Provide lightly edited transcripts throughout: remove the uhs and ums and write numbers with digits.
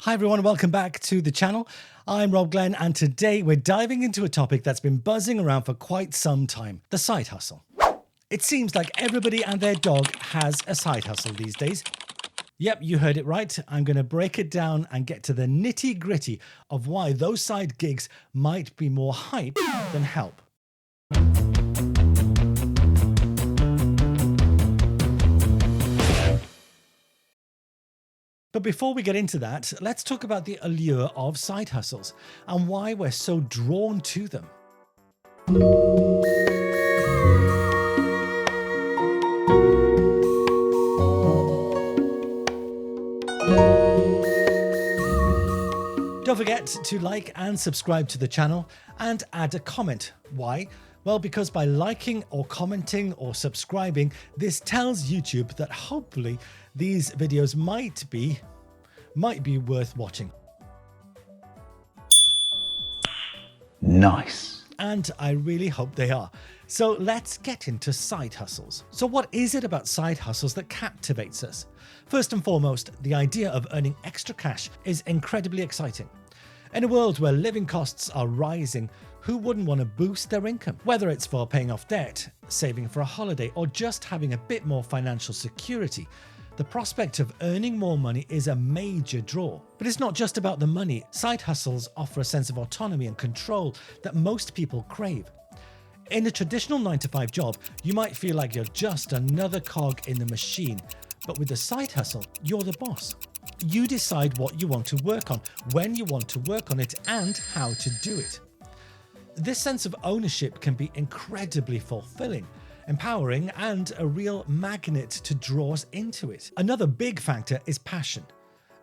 Hi everyone, welcome back to the channel. I'm Rob Glenn and today we're diving into a topic that's been buzzing around for quite some time, the side hustle. It seems like everybody and their dog has a side hustle these days. Yep, you heard it right. I'm going to break it down and get to the nitty gritty of why those side gigs might be more hype than help. But before we get into that, let's talk about the allure of side hustles and why we're so drawn to them. Don't forget to like and subscribe to the channel and add a comment. Why? Well, because by liking or commenting or subscribing, this tells YouTube that hopefully these videos might be worth watching. Nice. And I really hope they are. So let's get into side hustles. So what is it about side hustles that captivates us? First and foremost, the idea of earning extra cash is incredibly exciting. In a world where living costs are rising, who wouldn't want to boost their income? Whether it's for paying off debt, saving for a holiday, or just having a bit more financial security, the prospect of earning more money is a major draw. But it's not just about the money. Side hustles offer a sense of autonomy and control that most people crave. In a traditional 9-to-5 job, you might feel like you're just another cog in the machine. But with a side hustle, you're the boss. You decide what you want to work on, when you want to work on it, and how to do it. This sense of ownership can be incredibly fulfilling, empowering, and a real magnet to draw us into it. Another big factor is passion.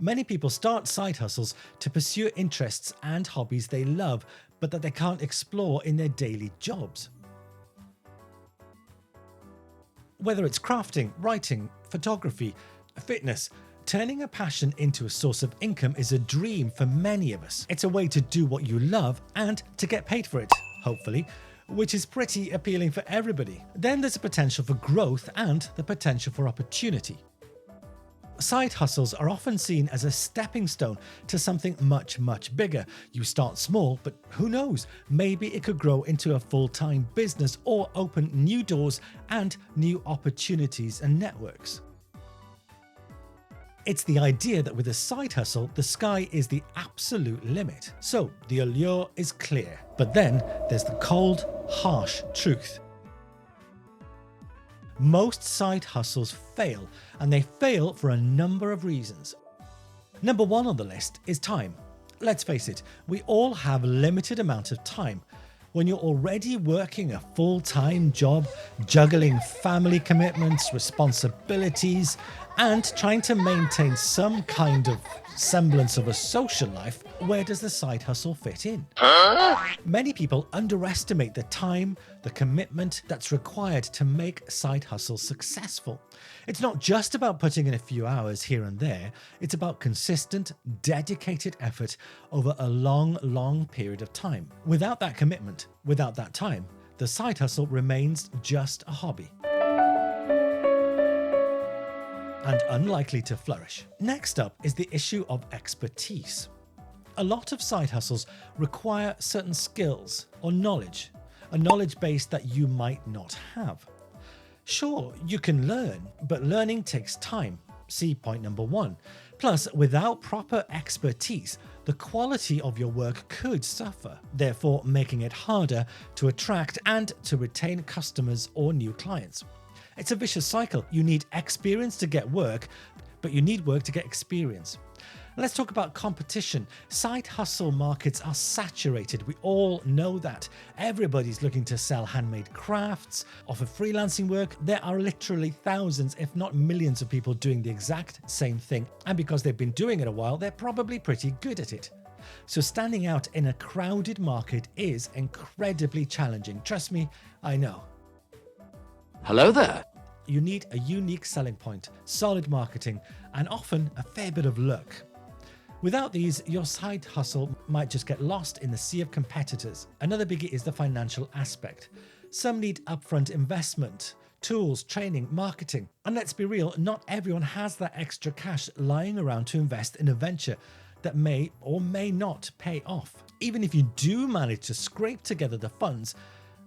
Many people start side hustles to pursue interests and hobbies they love, but that they can't explore in their daily jobs. Whether it's crafting, writing, photography, fitness, turning a passion into a source of income is a dream for many of us. It's a way to do what you love and to get paid for it, hopefully, which is pretty appealing for everybody. Then there's a potential for growth and the potential for opportunity. Side hustles are often seen as a stepping stone to something much, much bigger. You start small, but who knows? Maybe it could grow into a full-time business or open new doors and new opportunities and networks. It's the idea that with a side hustle, the sky is the absolute limit. So the allure is clear. But then there's the cold, harsh truth. Most side hustles fail, and they fail for a number of reasons. Number one on the list is time. Let's face it, we all have a limited amount of time. When you're already working a full-time job, juggling family commitments, responsibilities, and trying to maintain some kind of semblance of a social life, where does the side hustle fit in? Many people underestimate the time, the commitment that's required to make side hustles successful. It's not just about putting in a few hours here and there, it's about consistent, dedicated effort over a long, long period of time. Without that commitment, without that time, the side hustle remains just a hobby and unlikely to flourish. Next up is the issue of expertise. A lot of side hustles require certain skills or knowledge, a knowledge base that you might not have. Sure, you can learn, but learning takes time. See point number one. Plus, without proper expertise, the quality of your work could suffer, therefore making it harder to attract and to retain customers or new clients. It's a vicious cycle. You need experience to get work, but you need work to get experience. Let's talk about competition. Side hustle markets are saturated. We all know that. Everybody's looking to sell handmade crafts, offer freelancing work. There are literally thousands, if not millions of people doing the exact same thing. And because they've been doing it a while, they're probably pretty good at it. So standing out in a crowded market is incredibly challenging. Trust me, I know. Hello there. You need a unique selling point, solid marketing, and often a fair bit of luck. Without these, your side hustle might just get lost in the sea of competitors. Another biggie is the financial aspect. Some need upfront investment, tools, training, marketing. And let's be real, not everyone has that extra cash lying around to invest in a venture that may or may not pay off. Even if you do manage to scrape together the funds,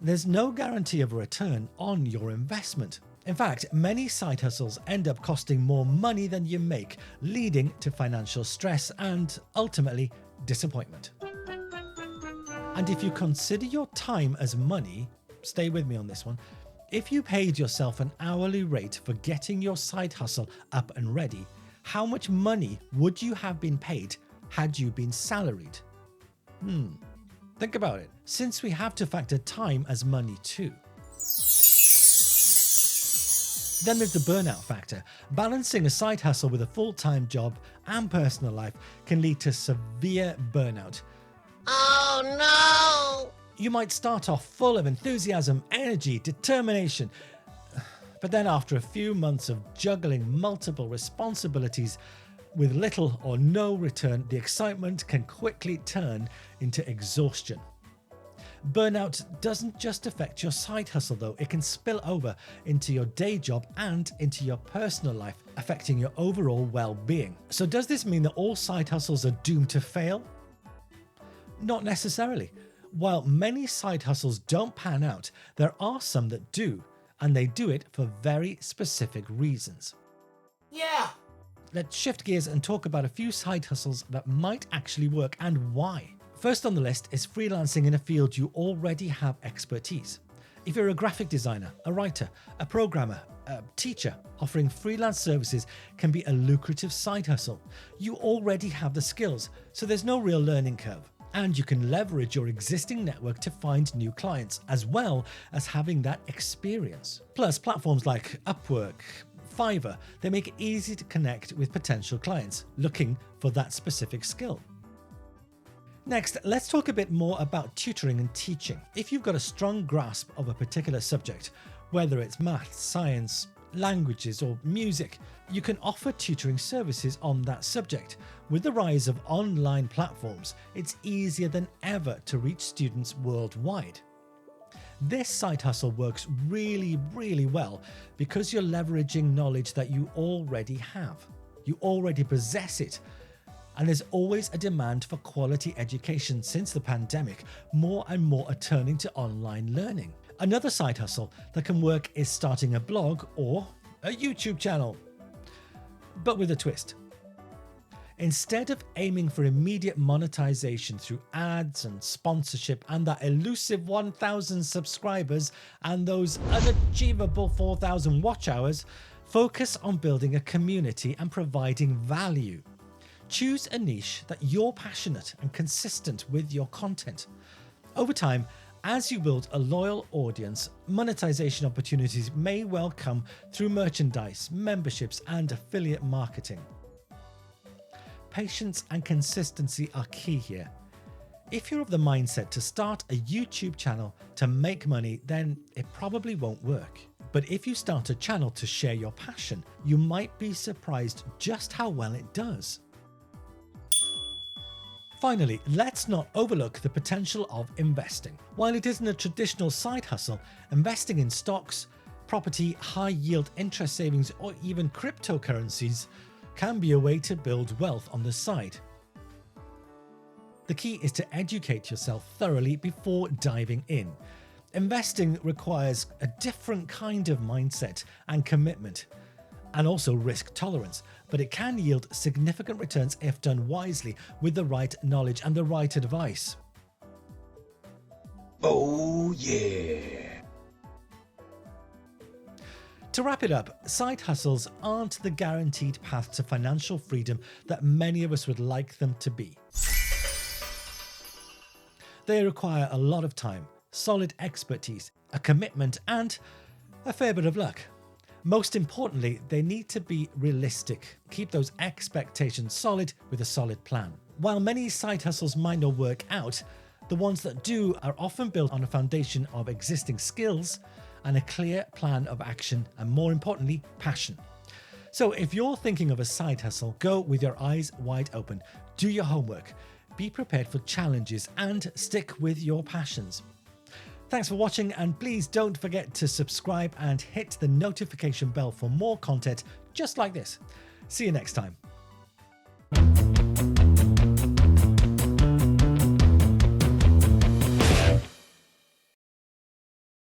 there's no guarantee of a return on your investment. In fact, many side hustles end up costing more money than you make, leading to financial stress and, ultimately, disappointment. And if you consider your time as money, stay with me on this one, if you paid yourself an hourly rate for getting your side hustle up and ready, how much money would you have been paid had you been salaried? Think about it, since we have to factor time as money too. Then there's the burnout factor. Balancing a side hustle with a full-time job and personal life can lead to severe burnout. Oh no! You might start off full of enthusiasm, energy, determination, but then after a few months of juggling multiple responsibilities with little or no return, the excitement can quickly turn into exhaustion. Burnout doesn't just affect your side hustle though, it can spill over into your day job and into your personal life, affecting your overall well-being. So does this mean that all side hustles are doomed to fail? Not necessarily. While many side hustles don't pan out, there are some that do, and they do it for very specific reasons. Yeah! Let's shift gears and talk about a few side hustles that might actually work and why. First on the list is freelancing in a field you already have expertise. If you're a graphic designer, a writer, a programmer, a teacher, offering freelance services can be a lucrative side hustle. You already have the skills, so there's no real learning curve. And you can leverage your existing network to find new clients, as well as having that experience. Plus, platforms like Upwork, Fiverr, they make it easy to connect with potential clients looking for that specific skill. Next, let's talk a bit more about tutoring and teaching. If you've got a strong grasp of a particular subject, whether it's math, science, languages, or music, you can offer tutoring services on that subject. With the rise of online platforms, it's easier than ever to reach students worldwide. This side hustle works really well because you're leveraging knowledge that you already have. You already possess it. And there's always a demand for quality education. Since the pandemic, more and more are turning to online learning. Another side hustle that can work is starting a blog or a YouTube channel, but with a twist. Instead of aiming for immediate monetization through ads and sponsorship and that elusive 1,000 subscribers and those unachievable 4,000 watch hours, focus on building a community and providing value. Choose a niche that you're passionate and consistent with your content. Over time, as you build a loyal audience, monetization opportunities may well come through merchandise, memberships, and affiliate marketing. Patience and consistency are key here. If you're of the mindset to start a YouTube channel to make money, then it probably won't work. But if you start a channel to share your passion, you might be surprised just how well it does. Finally, let's not overlook the potential of investing. While it isn't a traditional side hustle, investing in stocks, property, high-yield interest savings, or even cryptocurrencies can be a way to build wealth on the side. The key is to educate yourself thoroughly before diving in. Investing requires a different kind of mindset and commitment, and also risk tolerance, but it can yield significant returns if done wisely with the right knowledge and the right advice. Oh yeah! To wrap it up, side hustles aren't the guaranteed path to financial freedom that many of us would like them to be. They require a lot of time, solid expertise, a commitment, and a fair bit of luck. Most importantly, they need to be realistic. Keep those expectations solid with a solid plan. While many side hustles might not work out, the ones that do are often built on a foundation of existing skills and a clear plan of action, and more importantly, passion. So if you're thinking of a side hustle, go with your eyes wide open. Do your homework, be prepared for challenges, and stick with your passions. Thanks for watching, and please don't forget to subscribe and hit the notification bell for more content just like this. See you next time.